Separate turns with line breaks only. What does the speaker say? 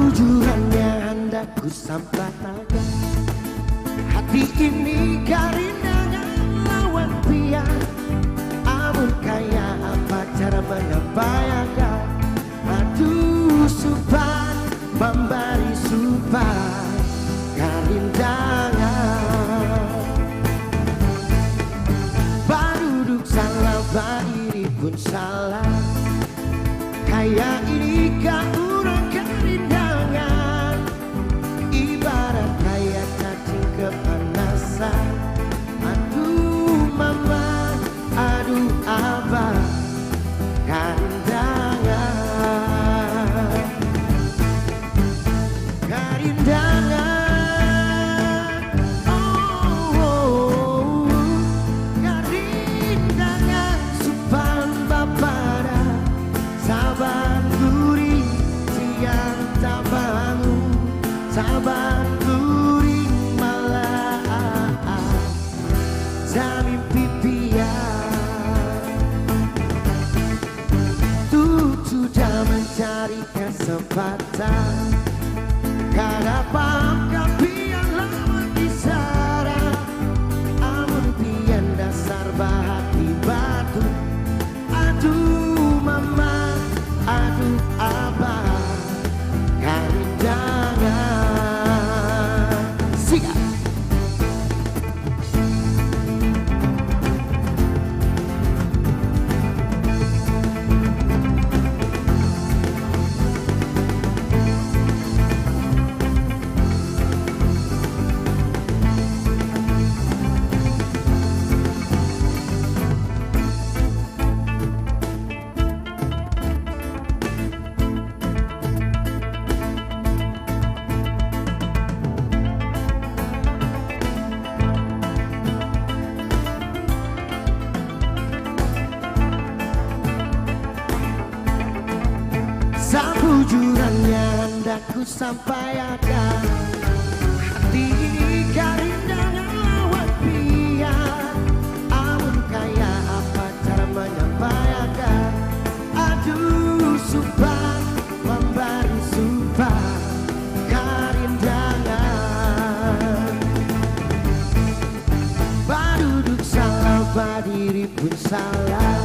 Sabujurannya hendak ku sampaikan, hati ini karindangan lawan pian. Amun kaya apa cara menyampaikan, aduh sumpah memberi sumpah karindangan. Baduduk salah, badiri pun salah, kayak ini kau orang karindangan. Ibarat kayak cacing kepanasan. Aduh mama, aduh abah, karindangan. Karindangan, oh, oh, karindangan. Supan bapada saban gurih siang tak bangun, saban gurih malah jamin pipian. Tuh sudah mencari kesempatan, karena paham pian lama disara. Amun pian dasar bahati batu. Aduh mama, aduh abah, karindangan. Siap. Sabujurannya hendak ku sampaikan, hati ini karindangan lawan pian. Amun kaya apa cara menyampaikan, aduh sumpah memberi sumpah karindangan. Baduduk salah, badiri pun salah,